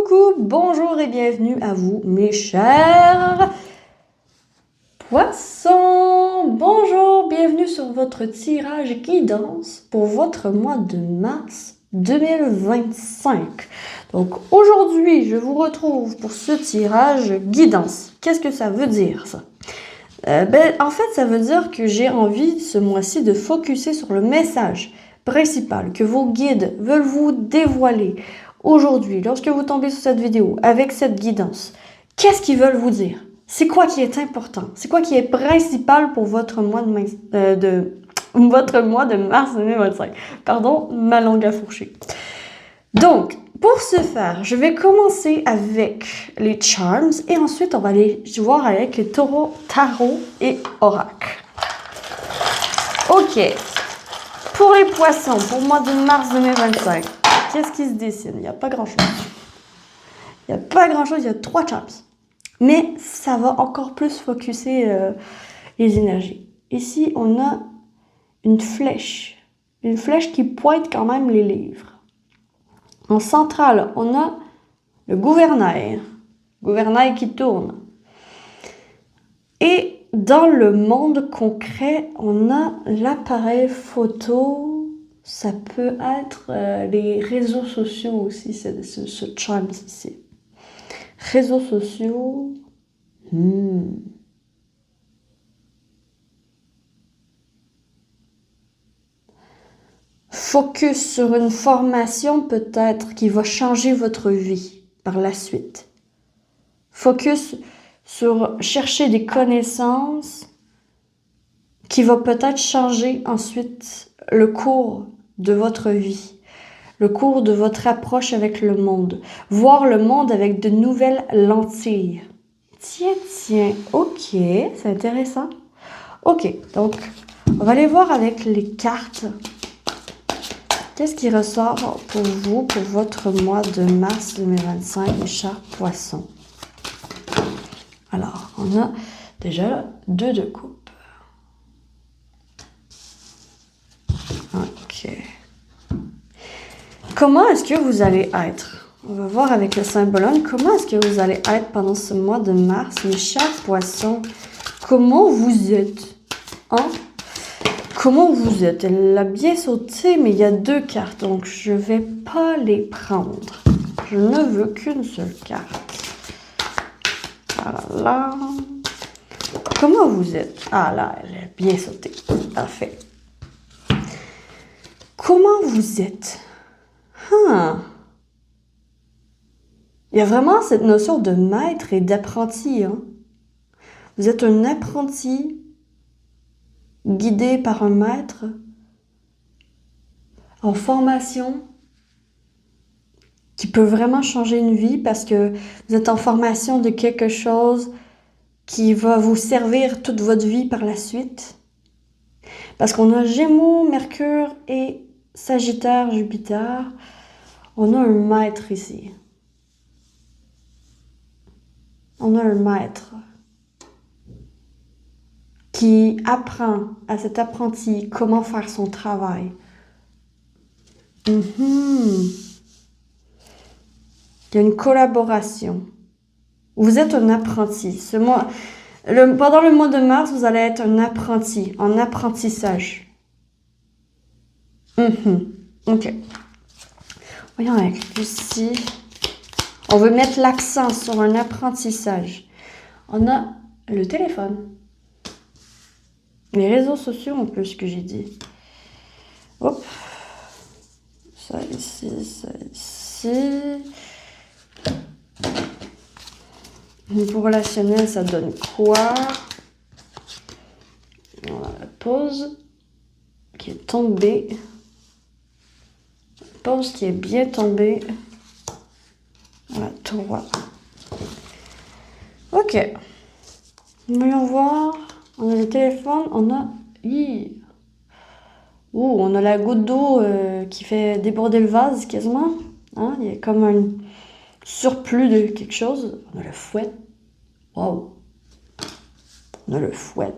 Coucou, bonjour et bienvenue à vous mes chers poissons. Bonjour, bienvenue sur votre tirage guidance pour votre mois de mars 2025. Donc aujourd'hui, je vous retrouve pour ce tirage guidance. Qu'est-ce que ça veut dire ça? En fait, ça veut dire que j'ai envie ce mois-ci de focuser sur le message principal que vos guides veulent vous dévoiler. Aujourd'hui, lorsque vous tombez sur cette vidéo avec cette guidance, qu'est-ce qu'ils veulent vous dire? C'est quoi qui est important? C'est quoi qui est principal pour votre mois de mars 2025? Pardon, ma langue a fourché. Donc, pour ce faire, je vais commencer avec les charms et ensuite on va aller voir avec les tarot et oracles. Ok, pour les poissons, pour le mois de mars 2025, qu'est-ce qui se dessine? Il n'y a pas grand-chose. Il n'y a pas grand-chose, il y a 3 charms. Mais ça va encore plus focuser les énergies. Ici, on a une flèche. Une flèche qui pointe quand même les livres. En centrale, on a le gouvernail. Gouvernail qui tourne. Et dans le monde concret, on a l'appareil photo. Ça peut être les réseaux sociaux aussi, ce charm ici. Réseaux sociaux. Focus sur une formation peut-être qui va changer votre vie par la suite. Focus sur chercher des connaissances qui va peut-être changer ensuite le cours de votre vie, le cours de votre approche avec le monde. Voir le monde avec de nouvelles lentilles. Tiens, ok, c'est intéressant. Ok, donc on va aller voir avec les cartes. Qu'est-ce qui ressort pour vous, pour votre mois de mars 2025, mes chers poissons? Alors, on a déjà 2 de coupe. Ok. Comment est-ce que vous allez être? On va voir avec le symbolone. Comment est-ce que vous allez être pendant ce mois de mars, mes chers poissons? Comment vous êtes? Hein? Comment vous êtes? Elle a bien sauté, mais il y a 2 cartes, donc je ne vais pas les prendre. Je ne veux qu'une seule carte. Voilà. Comment vous êtes? Ah là, elle a bien sauté. Parfait. Comment vous êtes? Il y a vraiment cette notion de maître et d'apprenti. Hein? Vous êtes un apprenti guidé par un maître en formation qui peut vraiment changer une vie parce que vous êtes en formation de quelque chose qui va vous servir toute votre vie par la suite. Parce qu'on a Gémeaux, Mercure et Sagittaire, Jupiter. On a un maître ici. On a un maître qui apprend à cet apprenti comment faire son travail. Il y a une collaboration. Vous êtes un apprenti. Pendant le mois de mars, vous allez être un apprenti, en apprentissage. Ok. Voyons avec ici. On veut mettre l'accent sur un apprentissage. On a le téléphone. Les réseaux sociaux, un peu ce que j'ai dit. Hop. Ça ici, ça ici. Pour relationnel, ça donne quoi? On a la pause qui est tombée. Pause qui est bien tombée. Voilà, 3. Ok. Voyons voir. On a le téléphone, on a... on a la goutte d'eau qui fait déborder le vase quasiment. Hein? Il y a comme un surplus de quelque chose. On a le fouet. Wow. On a le fouet.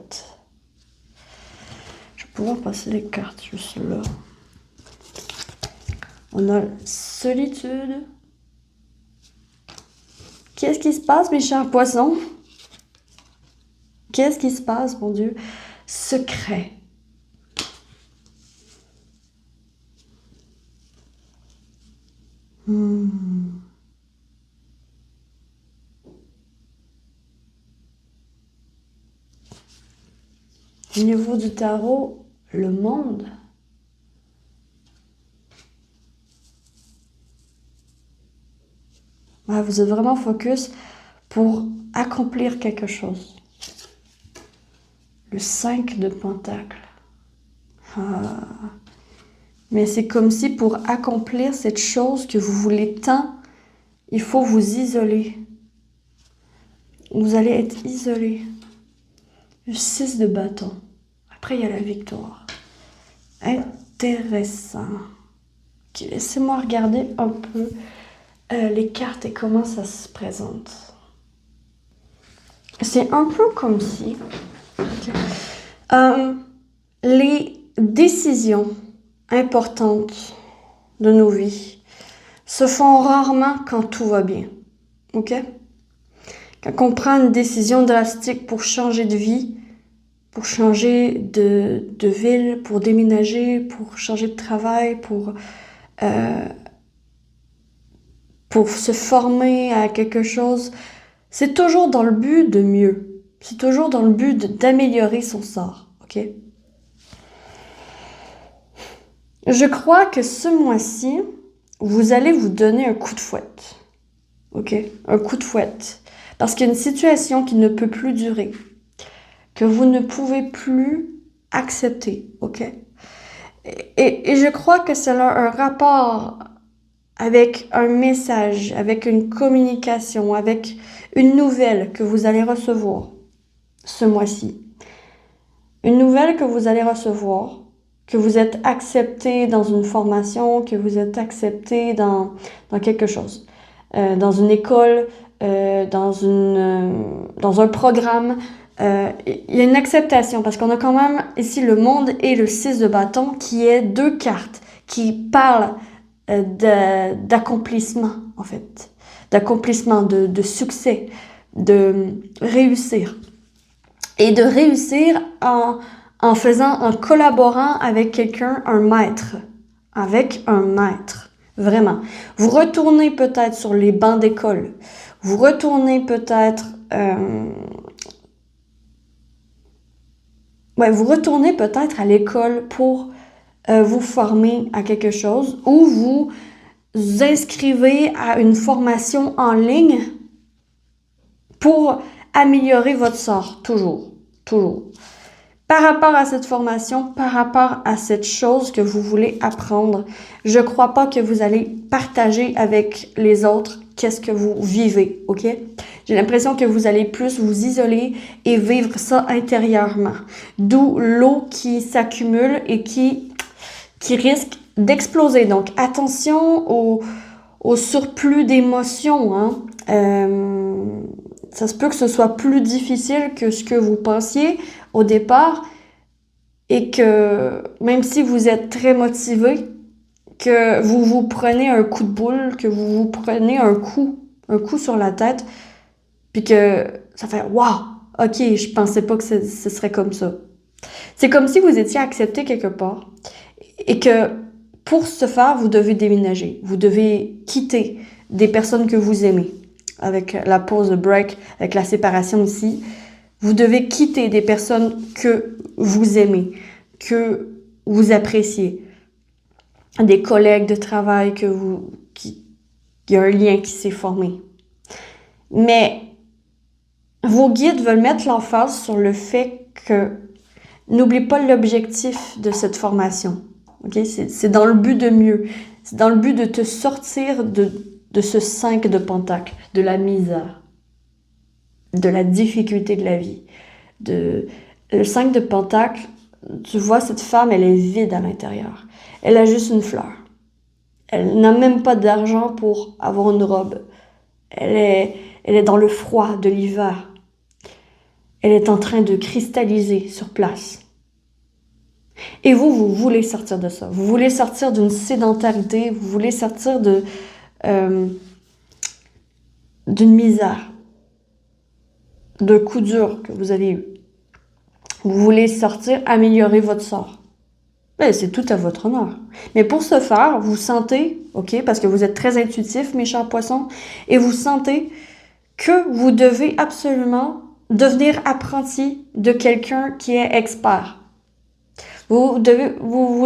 Je vais pouvoir passer les cartes juste là. On a solitude. Qu'est-ce qui se passe, mes chers poissons? Qu'est-ce qui se passe, mon Dieu? Secret. Au niveau du tarot, le monde. Ouais, vous êtes vraiment focus pour accomplir quelque chose. Le 5 de Pentacle. Ah. Mais c'est comme si pour accomplir cette chose que vous voulez tant, il faut vous isoler. Vous allez être isolé. Le 6 de bâton. Après, il y a la victoire. Intéressant. Ok, laissez-moi regarder un peu les cartes et comment ça se présente. C'est un peu comme si les décisions importantes de nos vies se font rarement quand tout va bien. OK? Quand on prend une décision drastique pour changer de vie, pour changer de ville, pour déménager, pour changer de travail, pour se former à quelque chose, c'est toujours dans le but de mieux. C'est toujours dans le but d'améliorer son sort. OK? Je crois que ce mois-ci, vous allez vous donner un coup de fouette. OK? Un coup de fouette. Parce qu'il y a une situation qui ne peut plus durer. Que vous ne pouvez plus accepter. OK? Et je crois que ça a un rapport avec un message, avec une communication, avec une nouvelle que vous allez recevoir ce mois-ci. Une nouvelle que vous allez recevoir, que vous êtes accepté dans une formation, que vous êtes accepté dans quelque chose, dans une école, dans un programme. Il y a une acceptation parce qu'on a quand même ici le monde et le 6 de bâton qui est deux cartes qui parlent d'accomplissement en fait, d'accomplissement, de succès, de réussir. Et de réussir en collaborant avec quelqu'un, un maître. Avec un maître. Vraiment. Vous retournez peut-être sur les bancs d'école. Vous retournez peut-être... vous retournez peut-être à l'école pour vous former à quelque chose ou vous inscrivez à une formation en ligne pour améliorer votre sort. Toujours. Par rapport à cette formation, par rapport à cette chose que vous voulez apprendre, je crois pas que vous allez partager avec les autres qu'est-ce que vous vivez, OK? J'ai l'impression que vous allez plus vous isoler et vivre ça intérieurement. D'où l'eau qui s'accumule et qui risque d'exploser. Donc, attention au surplus d'émotions, hein? Ça se peut que ce soit plus difficile que ce que vous pensiez au départ et que même si vous êtes très motivé, que vous vous prenez un coup de boule, que vous vous prenez un coup sur la tête, puis que ça fait « Wow! OK, je pensais pas que ce serait comme ça. » C'est comme si vous étiez accepté quelque part et que pour ce faire, vous devez déménager. Vous devez quitter des personnes que vous aimez. Avec la pause break, avec la séparation ici, vous devez quitter des personnes que vous aimez, que vous appréciez, des collègues de travail qu'il y a un lien qui s'est formé. Mais vos guides veulent mettre l'emphase sur le fait que n'oubliez pas l'objectif de cette formation. Okay? C'est dans le but de mieux. C'est dans le but de te sortir de ce 5 de pentacle, de la misère, de la difficulté de la vie. Le 5 de pentacle, tu vois, cette femme, elle est vide à l'intérieur. Elle a juste une fleur. Elle n'a même pas d'argent pour avoir une robe. Elle est dans le froid de l'hiver. Elle est en train de cristalliser sur place. Et vous voulez sortir de ça. Vous voulez sortir d'une sédentarité, vous voulez sortir d'une misère, d'un coup dur que vous avez eu. Vous voulez sortir, améliorer votre sort. Ben, c'est tout à votre honneur. Mais pour ce faire, vous sentez, OK, parce que vous êtes très intuitif, mes chers poissons, et vous sentez que vous devez absolument devenir apprenti de quelqu'un qui est expert. Vous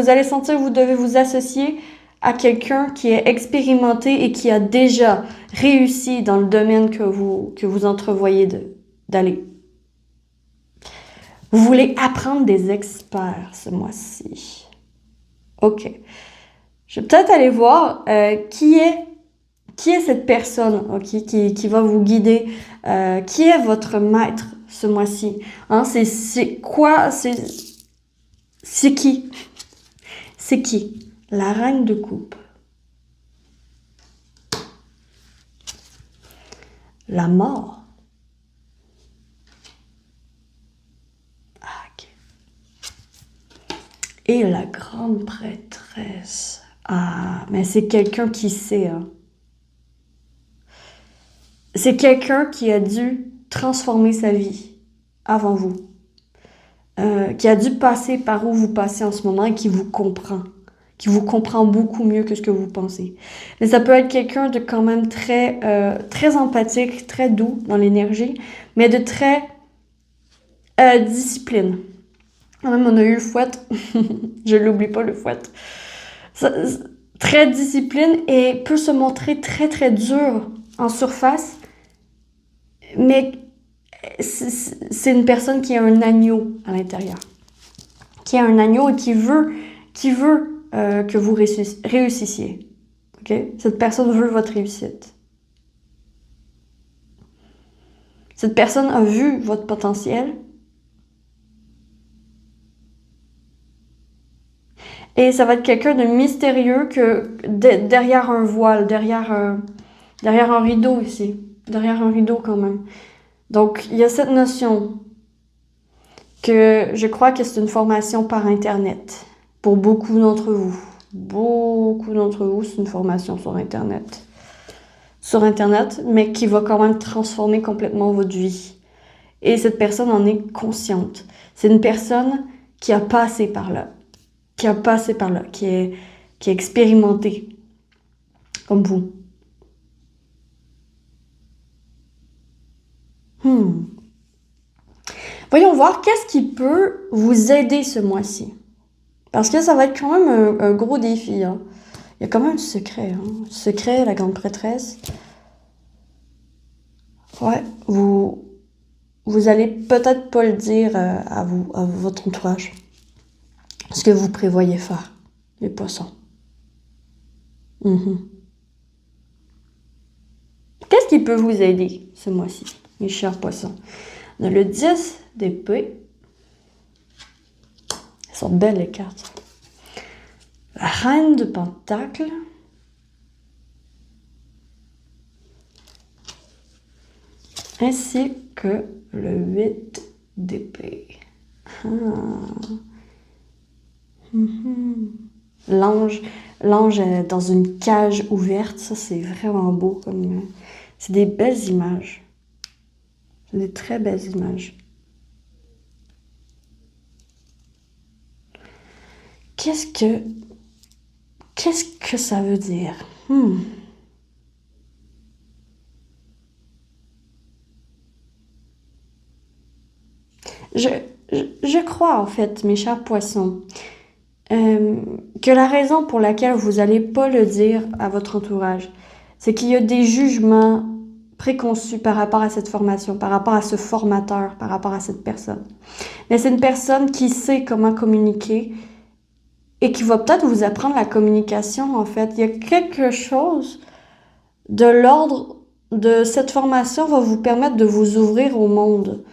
allez sentir que vous devez vous associer à quelqu'un qui est expérimenté et qui a déjà réussi dans le domaine que vous entrevoyez d'aller. Vous voulez apprendre des experts ce mois-ci. OK. Je vais peut-être aller voir qui est cette personne, OK, qui va vous guider. Qui est votre maître ce mois-ci? Hein, c'est quoi? C'est qui? C'est qui? La reine de coupe. La mort. Ah, OK. Et la grande prêtresse. Ah, mais c'est quelqu'un qui sait, hein. C'est quelqu'un qui a dû transformer sa vie avant vous. Qui a dû passer par où vous passez en ce moment et qui vous comprend beaucoup mieux que ce que vous pensez. Mais ça peut être quelqu'un de quand même très empathique, très doux dans l'énergie, mais de très discipline. Quand même, on a eu le fouette. Je l'oublie pas, le fouette. Très discipline et peut se montrer très, très dur en surface, mais c'est une personne qui a un agneau à l'intérieur. Qui a un agneau et qui veut que vous réussissiez. Okay? Cette personne veut votre réussite. Cette personne a vu votre potentiel. Et ça va être quelqu'un de mystérieux que derrière un voile, derrière un rideau ici. Derrière un rideau quand même. Donc, il y a cette notion que je crois que c'est une formation par Internet. Pour beaucoup d'entre vous. Beaucoup d'entre vous, c'est une formation sur Internet. Sur Internet, mais qui va quand même transformer complètement votre vie. Et cette personne en est consciente. C'est une personne qui a passé par là. Qui est expérimentée. Comme vous. Voyons voir qu'est-ce qui peut vous aider ce mois-ci. Parce que ça va être quand même un gros défi. Hein. Il y a quand même un secret. Hein. Secret, la grande prêtresse. Ouais, vous allez peut-être pas le dire à votre entourage. Ce que vous prévoyez faire, les poissons. Qu'est-ce qui peut vous aider ce mois-ci, mes chers poissons? On a le 10 d'épée. Elles sont belles les cartes. La reine de pentacle. Ainsi que le 8 d'épée. L'ange est dans une cage ouverte. Ça, c'est vraiment beau. C'est des belles images. C'est des très belles images. Qu'est-ce que ça veut dire? Je crois, en fait, mes chers poissons, que la raison pour laquelle vous n'allez pas le dire à votre entourage, c'est qu'il y a des jugements préconçus par rapport à cette formation, par rapport à ce formateur, par rapport à cette personne. Mais c'est une personne qui sait comment communiquer et qui va peut-être vous apprendre la communication, en fait. Il y a quelque chose de l'ordre de cette formation va vous permettre de vous ouvrir au monde,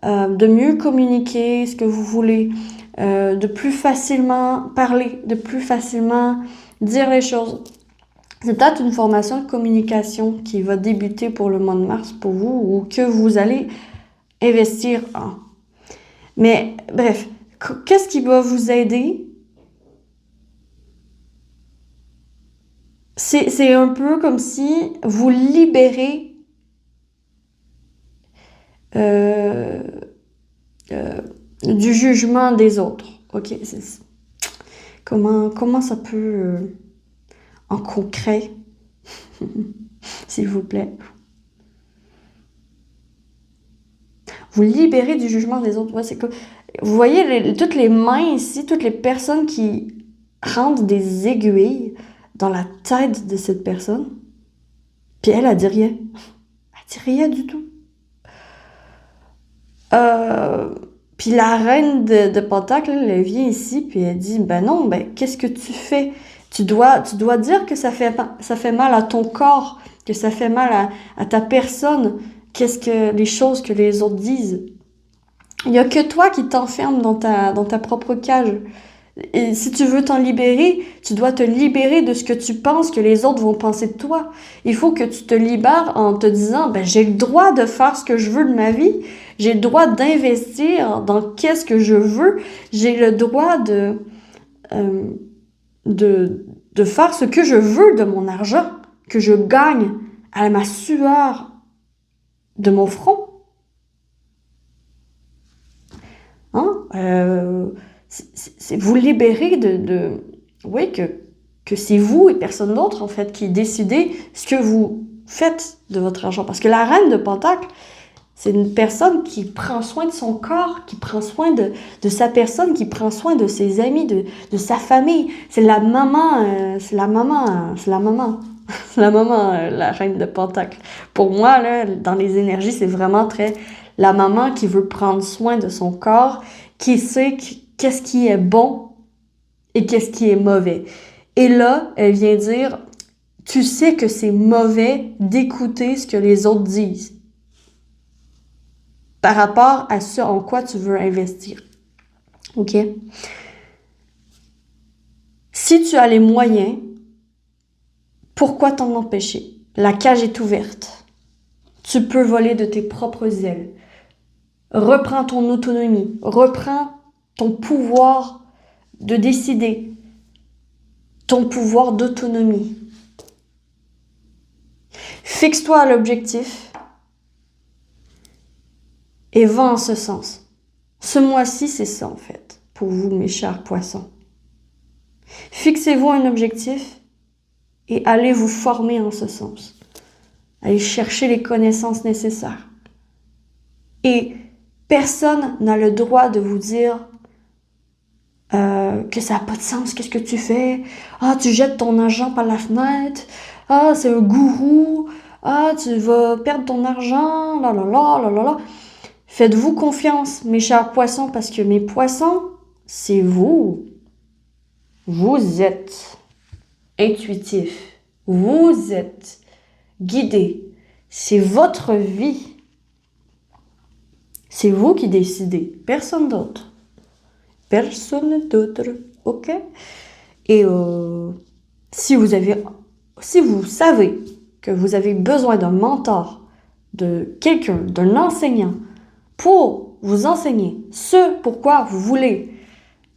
de mieux communiquer ce que vous voulez, de plus facilement parler, de plus facilement dire les choses. C'est peut-être une formation de communication qui va débuter pour le mois de mars pour vous ou que vous allez investir en. Mais bref, qu'est-ce qui va vous aider? C'est un peu comme si vous libérez euh, du jugement des autres. OK? Comment ça peut, en concret, s'il vous plaît, vous libérer du jugement des autres? Ouais, c'est que, vous voyez toutes les mains ici, toutes les personnes qui rentrent des aiguilles dans la tête de cette personne, puis elle dit rien. Elle dit rien du tout. Puis la reine de Pentacle, elle vient ici, puis elle dit, ben non, ben qu'est-ce que tu fais? Tu dois dire que ça fait mal à ton corps, que ça fait mal à ta personne. Qu'est-ce que les choses que les autres disent? Il y a que toi qui t'enfermes dans ta propre cage. Et si tu veux t'en libérer, tu dois te libérer de ce que tu penses que les autres vont penser de toi. Il faut que tu te libères en te disant, ben, j'ai le droit de faire ce que je veux de ma vie. J'ai le droit d'investir dans qu'est-ce que je veux. J'ai le droit de faire ce que je veux de mon argent, que je gagne à ma sueur de mon front. Hein? C'est vous libérer oui, que c'est vous et personne d'autre, en fait, qui décidez ce que vous faites de votre argent. Parce que la reine de Pentacle, c'est une personne qui prend soin de son corps, qui prend soin de sa personne, qui prend soin de ses amis, de sa famille. C'est la maman, la reine de Pentacle. Pour moi, là, dans les énergies, c'est vraiment très la maman qui veut prendre soin de son corps, qui sait qu'est-ce qui est bon et qu'est-ce qui est mauvais. Et là, elle vient dire, tu sais que c'est mauvais d'écouter ce que les autres disent par rapport à ce en quoi tu veux investir. OK? Si tu as les moyens, pourquoi t'en empêcher? La cage est ouverte. Tu peux voler de tes propres ailes. Reprends ton autonomie. Reprends ton pouvoir de décider. Ton pouvoir d'autonomie. Fixe-toi à l'objectif et va en ce sens. Ce mois-ci, c'est ça en fait, pour vous mes chers poissons. Fixez-vous un objectif et allez vous former en ce sens. Allez chercher les connaissances nécessaires. Et personne n'a le droit de vous dire que ça n'a pas de sens, qu'est-ce que tu fais? Ah, tu jettes ton argent par la fenêtre. Ah, c'est un gourou. Ah, tu vas perdre ton argent. Là, là, là, là, là, là. Faites-vous confiance, mes chers poissons, parce que mes poissons, c'est vous. Vous êtes intuitif. Vous êtes guidé. C'est votre vie. C'est vous qui décidez. Personne d'autre. Personne d'autre. OK? Et si vous savez que vous avez besoin d'un mentor, de quelqu'un, d'un enseignant, pour vous enseigner ce pourquoi vous voulez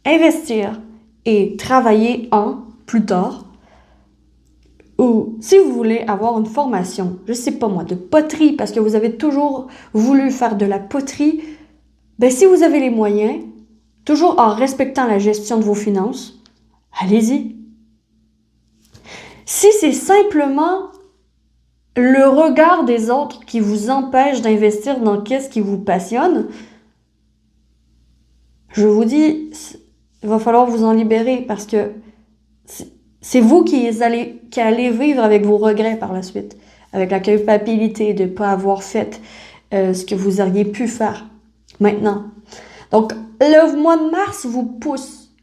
investir et travailler plus tard, ou si vous voulez avoir une formation, je sais pas moi, de poterie, parce que vous avez toujours voulu faire de la poterie, ben si vous avez les moyens, toujours en respectant la gestion de vos finances, allez-y. Si c'est simplement le regard des autres qui vous empêche d'investir dans qu'est-ce qui vous passionne, je vous dis, il va falloir vous en libérer parce que c'est vous qui allez vivre avec vos regrets par la suite, avec la culpabilité de ne pas avoir fait ce que vous auriez pu faire maintenant. Donc, le mois de mars vous pousse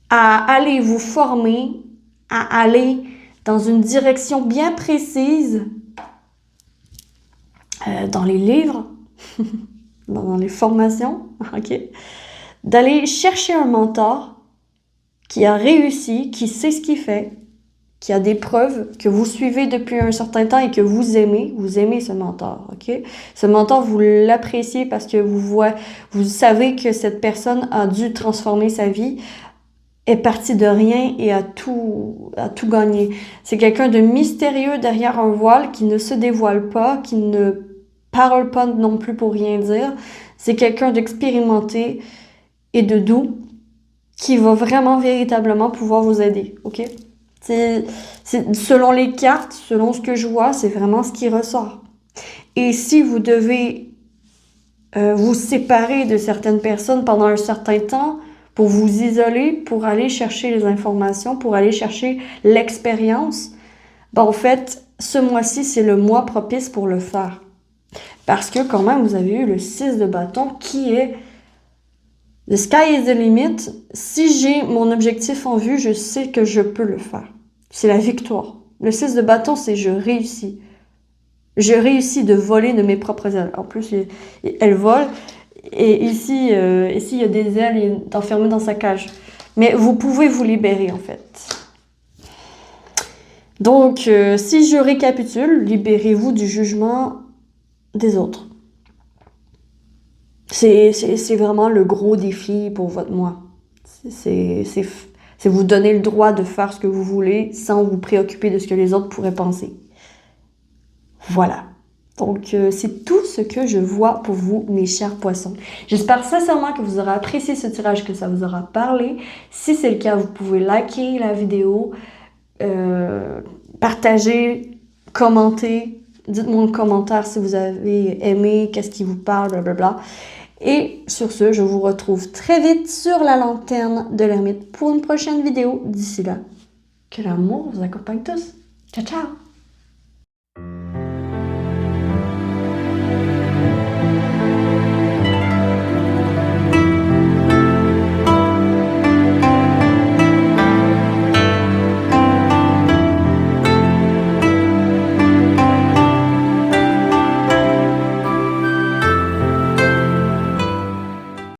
à aller vous former, à aller dans une direction bien précise dans les livres, dans les formations, OK? D'aller chercher un mentor qui a réussi, qui sait ce qu'il fait, qui a des preuves, que vous suivez depuis un certain temps et que vous aimez ce mentor, OK? Ce mentor, vous l'appréciez parce que vous savez que cette personne a dû transformer sa vie, est parti de rien et a tout gagné. C'est quelqu'un de mystérieux derrière un voile qui ne se dévoile pas, qui ne parole pas non plus pour rien dire. C'est quelqu'un d'expérimenté et de doux qui va vraiment, véritablement pouvoir vous aider, ok? Selon les cartes, selon ce que je vois, c'est vraiment ce qui ressort. Et si vous devez vous séparer de certaines personnes pendant un certain temps pour vous isoler, pour aller chercher les informations, pour aller chercher l'expérience, ben en fait, ce mois-ci, c'est le mois propice pour le faire. Parce que quand même, vous avez eu le 6 de bâton qui est the sky is the limit. Si j'ai mon objectif en vue, je sais que je peux le faire. C'est la victoire. Le 6 de bâton, c'est je réussis. Je réussis de voler de mes propres ailes. En plus, elle vole. Et ici, il y a des ailes, il est enfermé dans sa cage. Mais vous pouvez vous libérer, en fait. Donc, si je récapitule, libérez-vous du jugement des autres. C'est vraiment le gros défi pour votre moi. C'est vous donner le droit de faire ce que vous voulez sans vous préoccuper de ce que les autres pourraient penser. Voilà. Donc, c'est tout ce que je vois pour vous, mes chers poissons. J'espère sincèrement que vous aurez apprécié ce tirage, que ça vous aura parlé. Si c'est le cas, vous pouvez liker la vidéo, partager, commenter. Dites-moi en commentaire si vous avez aimé, qu'est-ce qui vous parle, blablabla. Et sur ce, je vous retrouve très vite sur la lanterne de l'ermite pour une prochaine vidéo. D'ici là, que l'amour vous accompagne tous. Ciao, ciao!